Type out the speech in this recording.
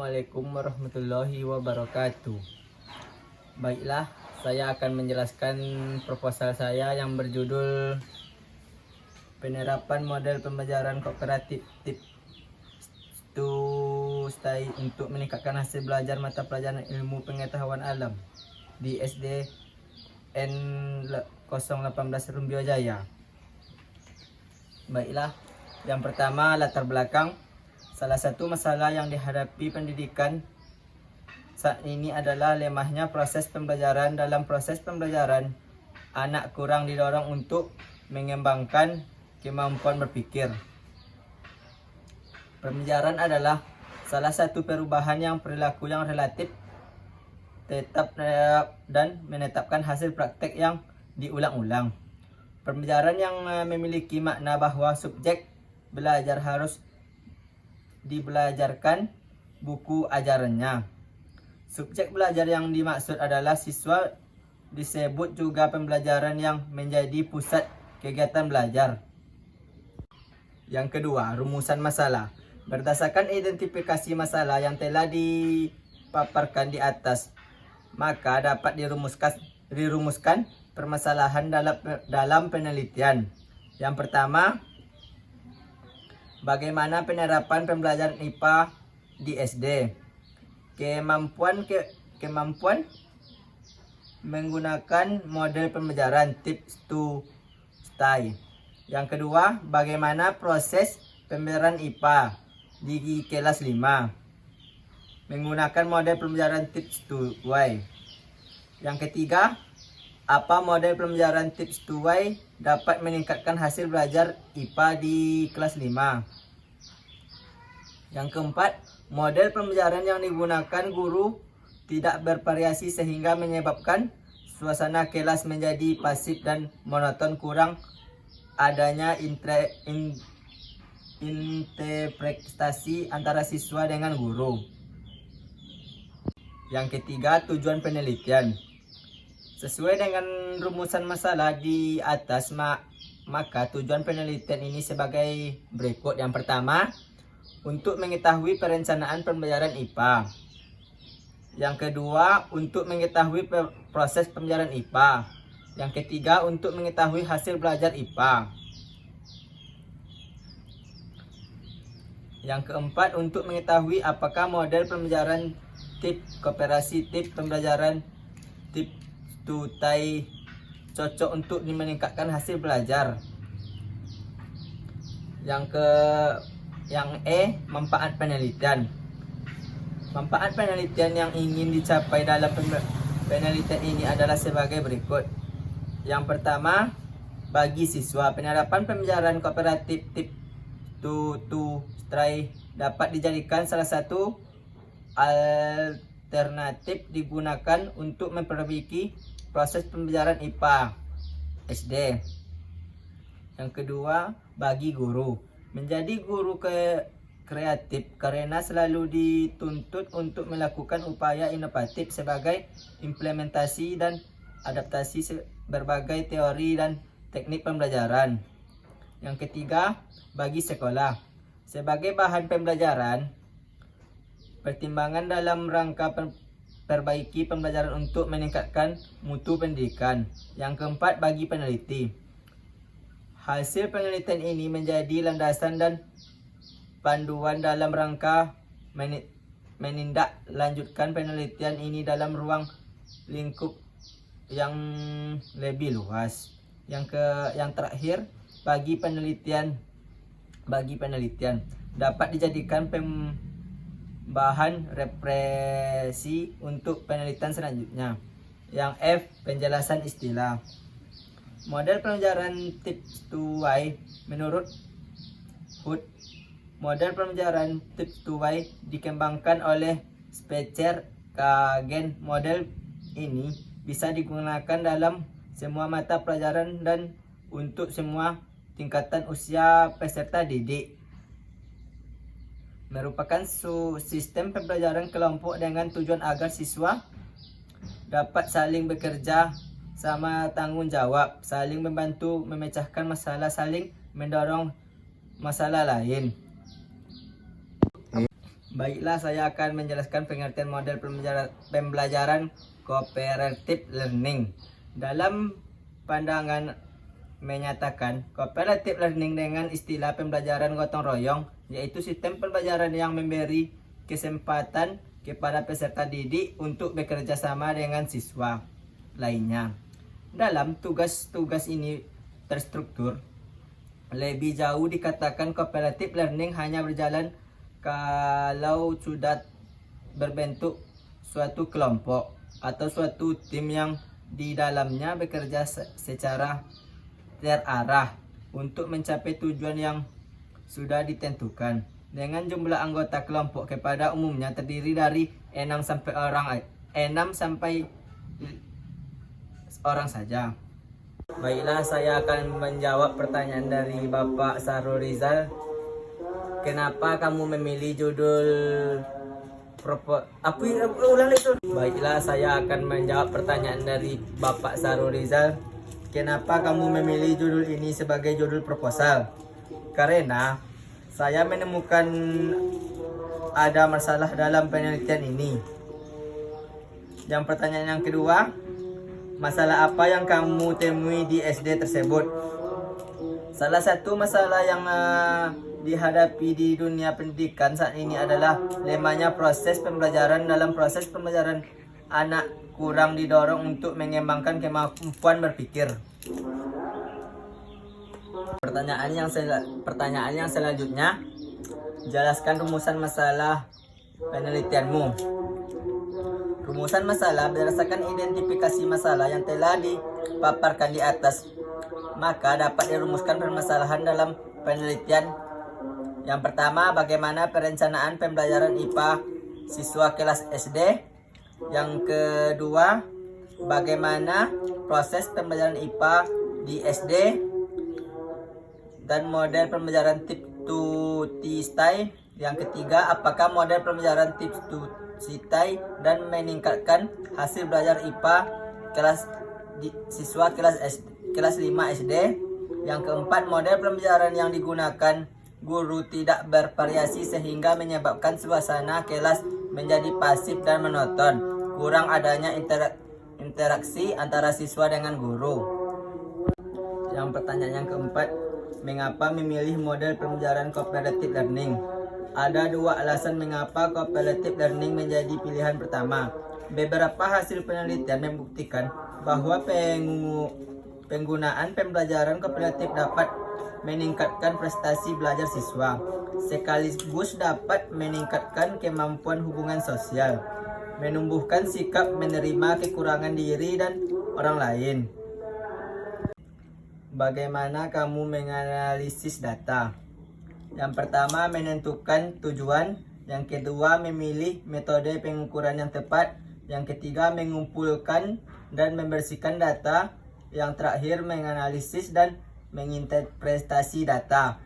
Assalamualaikum warahmatullahi wabarakatuh. Baiklah, saya akan menjelaskan proposal saya yang berjudul penerapan model pembelajaran kooperatif tip to stay untuk meningkatkan hasil belajar mata pelajaran ilmu pengetahuan alam di SD N018 Rumbio Jaya. Baiklah, yang pertama latar belakang. Salah satu masalah yang dihadapi pendidikan saat ini adalah lemahnya proses pembelajaran. Dalam proses pembelajaran, anak kurang didorong untuk mengembangkan kemampuan berpikir. Pembelajaran adalah salah satu perubahan yang perilaku yang relatif tetap dan menetapkan hasil praktek yang diulang-ulang. Pembelajaran yang memiliki makna bahwa subjek belajar harus dibelajarkan buku ajarannya. Subjek belajar yang dimaksud adalah siswa, disebut juga pembelajaran yang menjadi pusat kegiatan belajar. Yang kedua, rumusan masalah. Berdasarkan identifikasi masalah yang telah dipaparkan di atas, maka dapat dirumuskan permasalahan dalam penelitian. Yang pertama, bagaimana penerapan pembelajaran IPA di SD? Kemampuan menggunakan model pembelajaran tips to stay. Yang kedua, bagaimana proses pembelajaran IPA di kelas 5 menggunakan model pembelajaran tips to why. Yang ketiga, apa model pembelajaran tips to why dapat meningkatkan hasil belajar IPA di kelas 5. Yang keempat, model pembelajaran yang digunakan guru tidak bervariasi sehingga menyebabkan suasana kelas menjadi pasif dan monoton, kurang adanya interpretasi antara siswa dengan guru. Yang ketiga, tujuan penelitian. Sesuai dengan rumusan masalah di atas, maka tujuan penelitian ini sebagai berikut. Yang pertama, untuk mengetahui perencanaan pembelajaran IPA. Yang kedua, untuk mengetahui proses pembelajaran IPA. Yang ketiga, untuk mengetahui hasil belajar IPA. Yang keempat, untuk mengetahui apakah model pembelajaran tip kooperasi tip pembelajaran tip tutai cocok untuk meningkatkan hasil belajar. Yang manfaat penelitian. Manfaat penelitian yang ingin dicapai dalam penelitian ini adalah sebagai berikut. Yang pertama, bagi siswa, penerapan pembelajaran kooperatif tip to stay dapat dijadikan salah satu alternatif digunakan untuk memperbaiki proses pembelajaran IPA SD. Yang kedua, bagi guru, menjadi guru kreatif karena selalu dituntut untuk melakukan upaya inovatif sebagai implementasi dan adaptasi berbagai teori dan teknik pembelajaran. Yang ketiga, bagi sekolah, sebagai bahan pembelajaran, pertimbangan dalam rangka perbaiki pembelajaran untuk meningkatkan mutu pendidikan. Yang keempat, bagi peneliti, hasil penelitian ini menjadi landasan dan panduan dalam rangka menindaklanjutkan penelitian ini dalam ruang lingkup yang lebih luas. Yang terakhir, bagi penelitian dapat dijadikan bahan referensi untuk penelitian selanjutnya. Yang F, penjelasan istilah. Model pembelajaran tips to why menurut Hood, model pembelajaran tips to why dikembangkan oleh Speicher Kagen. Model ini bisa digunakan dalam semua mata pelajaran dan untuk semua tingkatan usia peserta didik. Merupakan sistem pembelajaran kelompok dengan tujuan agar siswa dapat saling bekerja sama, tanggung jawab, saling membantu memecahkan masalah, saling mendorong masalah lain. Baiklah, saya akan menjelaskan pengertian model pembelajaran cooperative learning. Dalam pandangan menyatakan cooperative learning dengan istilah pembelajaran gotong royong, yaitu sistem pembelajaran yang memberi kesempatan kepada peserta didik untuk bekerja sama dengan siswa lainnya. Dalam tugas-tugas ini terstruktur, lebih jauh dikatakan cooperative learning hanya berjalan kalau sudah berbentuk suatu kelompok atau suatu tim yang di dalamnya bekerja secara terarah untuk mencapai tujuan yang sudah ditentukan. Dengan jumlah anggota kelompok kepada umumnya terdiri dari 6 sampai orang saja. Baiklah, saya akan menjawab pertanyaan dari Bapak Sarul Rizal. Kenapa kamu memilih judul Baiklah, saya akan menjawab pertanyaan dari Bapak Sarul Rizal. Kenapa kamu memilih judul ini sebagai judul proposal? Karena saya menemukan ada masalah dalam penelitian ini. Yang pertanyaan yang kedua, masalah apa yang kamu temui di SD tersebut? Salah satu masalah yang dihadapi di dunia pendidikan saat ini adalah lemahnya proses pembelajaran. Dalam proses pembelajaran, anak kurang didorong untuk mengembangkan kemampuan berpikir. Pertanyaan yang selanjutnya, jelaskan rumusan masalah penelitianmu. Rumusan masalah berdasarkan identifikasi masalah yang telah dipaparkan di atas, maka dapat dirumuskan permasalahan dalam penelitian. Yang pertama, bagaimana perencanaan pembelajaran IPA siswa kelas SD. Yang kedua, bagaimana proses pembelajaran IPA di SD. Dan model pembelajaran tips to style. Yang ketiga, apakah model pembelajaran tips to style dan meningkatkan hasil belajar IPA siswa kelas 5 SD. Yang keempat, model pembelajaran yang digunakan guru tidak bervariasi sehingga menyebabkan suasana kelas menjadi pasif dan monoton. Kurang adanya interaksi antara siswa dengan guru. Yang pertanyaan yang keempat, mengapa memilih model pembelajaran cooperative learning? Ada dua alasan mengapa cooperative learning menjadi pilihan pertama. Beberapa hasil penelitian membuktikan bahwa penggunaan pembelajaran kooperatif dapat meningkatkan prestasi belajar siswa, sekaligus dapat meningkatkan kemampuan hubungan sosial, menumbuhkan sikap menerima kekurangan diri dan orang lain. Bagaimana kamu menganalisis data? Yang pertama, menentukan tujuan. Yang kedua, memilih metode pengukuran yang tepat. Yang ketiga, mengumpulkan dan membersihkan data. Yang terakhir, menganalisis dan menginterpretasi data.